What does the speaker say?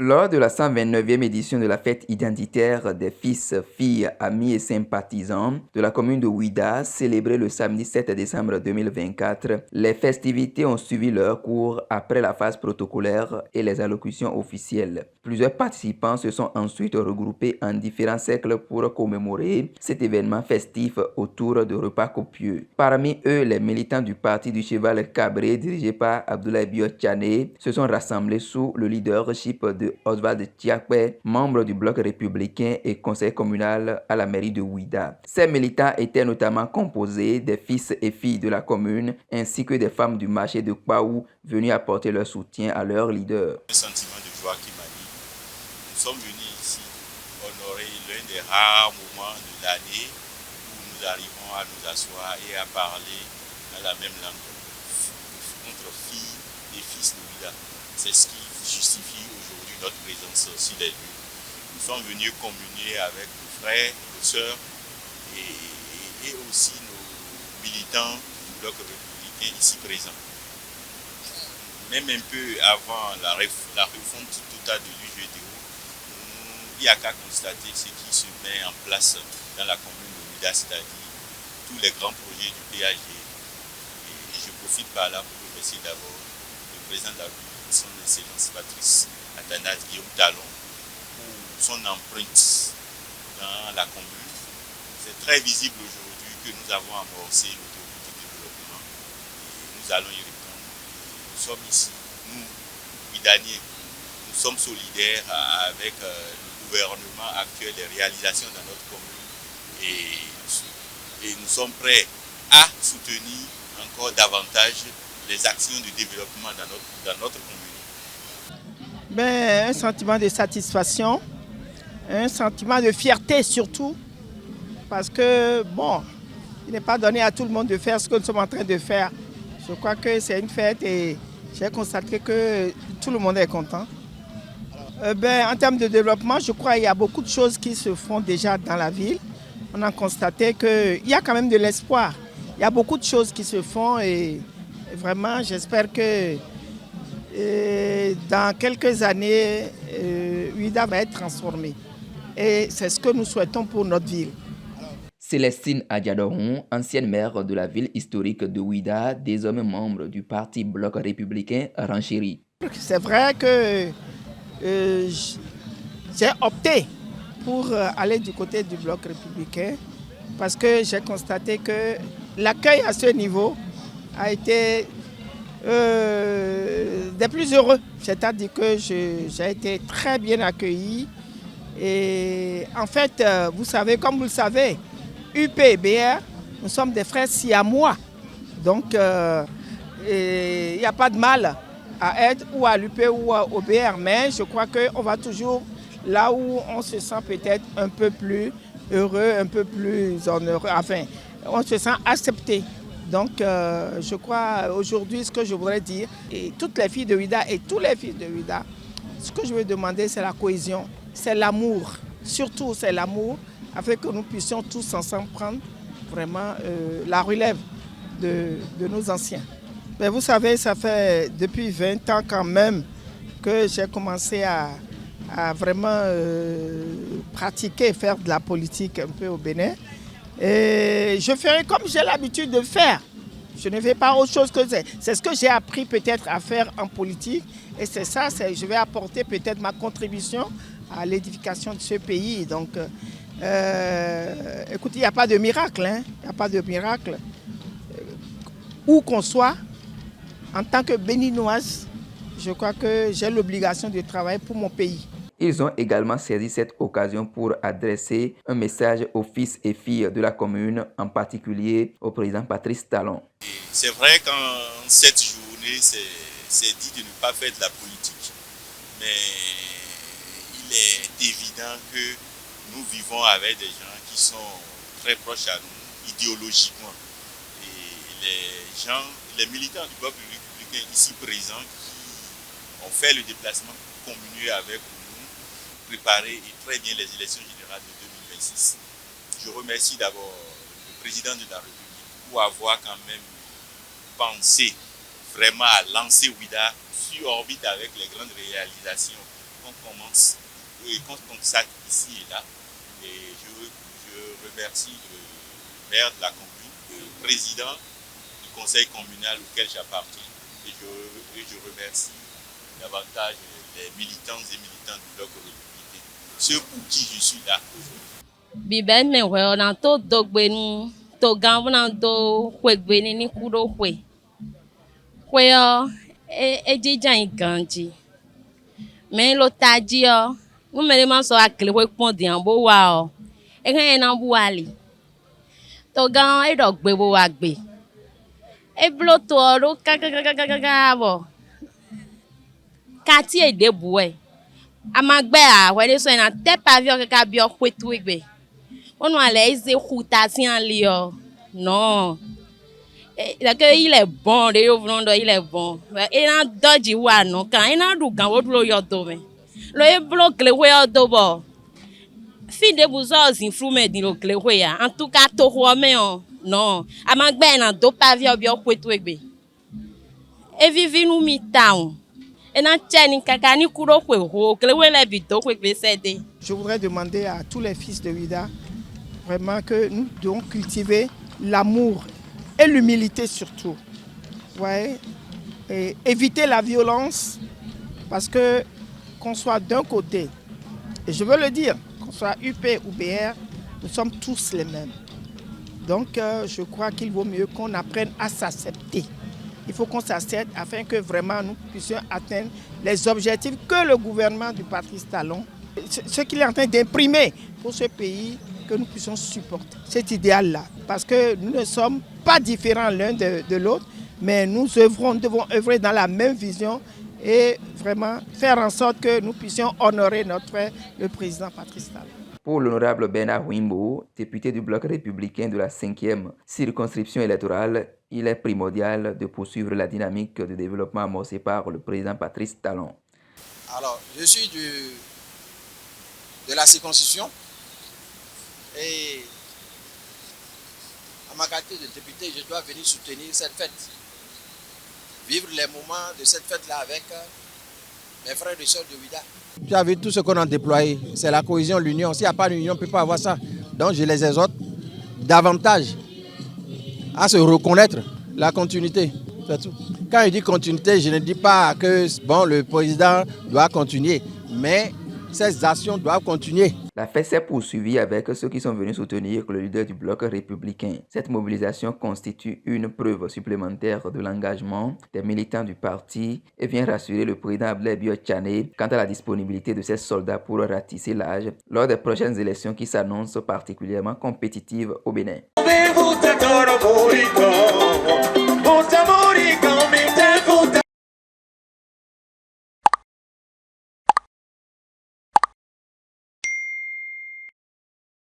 Lors de la 129e édition de la fête identitaire des fils, filles, amis et sympathisants de la commune de Ouida, célébrée le samedi 7 décembre 2024, les festivités ont suivi leur cours après la phase protocolaire et les allocutions officielles. Plusieurs participants se sont ensuite regroupés en différents cercles pour commémorer cet événement festif autour de repas copieux. Parmi eux, les militants du parti du cheval cabré dirigé par Abdoulaye Biot-Tchané se sont rassemblés sous le leadership de Oswald Tiakpe, membre du bloc républicain et conseiller communal à la mairie de Ouida. Ces militants étaient notamment composés des fils et filles de la commune ainsi que des femmes du marché de Kwaou venues apporter leur soutien à leur leader. Un sentiment de joie qui m'anime. Nous sommes venus ici honorer l'un des rares moments de l'année où nous arrivons à nous asseoir et à parler dans la même langue entre filles et fils de Ouida. C'est ce qui justifie aujourd'hui notre présence sur les lieux. Nous sommes venus communier avec nos frères, nos sœurs et aussi nos militants du bloc républicain ici présents. Même un peu avant la refonte totale de l'UGTO, il n'y a qu'à constater ce qui se met en place dans la commune de Ouida, c'est-à-dire tous les grands projets du PAG. Et je profite par là pour remercier d'abord le président de la République, son Excellence Patrice Athanase Guillaume Talon, pour son empreinte dans la commune. C'est très visible aujourd'hui que nous avons amorcé l'autoroute du développement et nous allons y répondre. Nous sommes ici, nous, Ouidaniens, nous sommes solidaires avec le gouvernement actuel des réalisations dans notre commune et nous sommes prêts à soutenir encore davantage les actions de développement dans notre commune. Un sentiment de satisfaction, un sentiment de fierté surtout, parce que il n'est pas donné à tout le monde de faire ce que nous sommes en train de faire. Je crois que c'est une fête et j'ai constaté que tout le monde est content. En termes de développement, je crois qu'il y a beaucoup de choses qui se font déjà dans la ville. On a constaté qu'il y a quand même de l'espoir. Il y a beaucoup de choses qui se font et vraiment, j'espère que dans quelques années, Ouida va être transformée. Et c'est ce que nous souhaitons pour notre ville. Célestine Adjadoron, ancienne maire de la ville historique de Ouida, désormais membre du parti bloc républicain Ranchéri. C'est vrai que j'ai opté pour aller du côté du bloc républicain parce que j'ai constaté que l'accueil à ce niveau a été des plus heureux. C'est-à-dire que j'ai été très bien accueilli. Et en fait, vous savez, comme vous le savez, UP et BR, nous sommes des frères siamois. Donc, il n'y a pas de mal à être ou à l'UP ou au BR. Mais je crois qu'on va toujours là où on se sent peut-être un peu plus heureux, un peu plus honoreux. Enfin, on se sent accepté. Donc, je crois aujourd'hui, ce que je voudrais dire, et toutes les filles de Ouida et tous les fils de Ouida, ce que je veux demander, c'est la cohésion, c'est l'amour. Surtout, c'est l'amour, afin que nous puissions tous ensemble prendre vraiment la relève de nos anciens. Mais vous savez, ça fait depuis 20 ans quand même que j'ai commencé à vraiment pratiquer, faire de la politique un peu au Bénin. Et je ferai comme j'ai l'habitude de faire. Je ne fais pas autre chose que ça. C'est ce que j'ai appris peut-être à faire en politique. Et c'est ça, je vais apporter peut-être ma contribution à l'édification de ce pays. Donc, écoutez, il n'y a pas de miracle. Il n'y a pas de miracle. Où qu'on soit, en tant que béninoise, je crois que j'ai l'obligation de travailler pour mon pays. Ils ont également saisi cette occasion pour adresser un message aux fils et filles de la commune, en particulier au président Patrice Talon. C'est vrai qu'en cette journée, c'est dit de ne pas faire de la politique. Mais il est évident que nous vivons avec des gens qui sont très proches à nous, idéologiquement. Et les militants du bloc républicain ici présents qui ont fait le déplacement pour communier avec nous, préparer très bien les élections générales de 2026. Je remercie d'abord le président de la République pour avoir quand même pensé vraiment à lancer Ouida sur orbite avec les grandes réalisations qu'on commence et qu'on constate ici et là. Et je remercie le maire de la commune, le président du conseil communal auquel j'appartiens. Et je remercie davantage les militantes et militants du bloc républicain, ceux pour qui je suis là aujourd'hui. Biben me we na to dogbenu to gavana do kwegbeni ni kudo kwe. Kwe o ejijan iganji. Me lo taji o mo mere ma so akele we pon di an bo wa o. E kan na bu ali. To gan e do gbe bo wa gbe. E blo to ro ka bo. Kati e de bu e. Amagbe a we de so na te pavio ka bi o kwetu egbe. On va aller écouter li o. Non. Il est bon, il est bon. Il a dodgy wa no kan, il a du gan wo dlo yo do me. Lo e block le we o do bo. Fi de buzos influme di lo kle we ya. En tout cas to ho me o. Non. Amagbe na do pavio bi o kwetu egbe. E vivi nu mi town. E na cheni kaka ni kuro kwe ho, kle we le bi do kwe kwe sede. Je voudrais demander à tous les fils de Ouida vraiment que nous devons cultiver l'amour et l'humilité surtout. Ouais. Et éviter la violence parce que qu'on soit d'un côté, et je veux le dire, qu'on soit UP ou BR, nous sommes tous les mêmes. Donc je crois qu'il vaut mieux qu'on apprenne à s'accepter. Il faut qu'on s'accepte afin que vraiment nous puissions atteindre les objectifs que le gouvernement du Patrice Talon, ce qu'il est en train d'imprimer pour ce pays, que nous puissions supporter cet idéal-là. Parce que nous ne sommes pas différents l'un de l'autre, mais nous devons œuvrer dans la même vision et vraiment faire en sorte que nous puissions honorer notre frère, le président Patrice Talon. Pour l'honorable Bernard Wimbo, député du bloc républicain de la 5e circonscription électorale, il est primordial de poursuivre la dynamique de développement amorcée par le président Patrice Talon. Alors, je suis de la circonscription et à ma qualité de député, je dois venir soutenir cette fête. Vivre les moments de cette fête-là avec mes frères et sœurs de Ouida. Tu as vu tout ce qu'on a déployé, c'est la cohésion, l'union. S'il n'y a pas d'union, on ne peut pas avoir ça. Donc je les exhorte davantage à se reconnaître, la continuité. C'est tout. Quand je dis continuité, je ne dis pas que bon, le président doit continuer, mais ces actions doivent continuer. La fête s'est poursuivie avec ceux qui sont venus soutenir le leader du bloc républicain. Cette mobilisation constitue une preuve supplémentaire de l'engagement des militants du parti et vient rassurer le président Ablaye Bio-Tchane quant à la disponibilité de ses soldats pour ratisser l'âge lors des prochaines élections qui s'annoncent particulièrement compétitives au Bénin.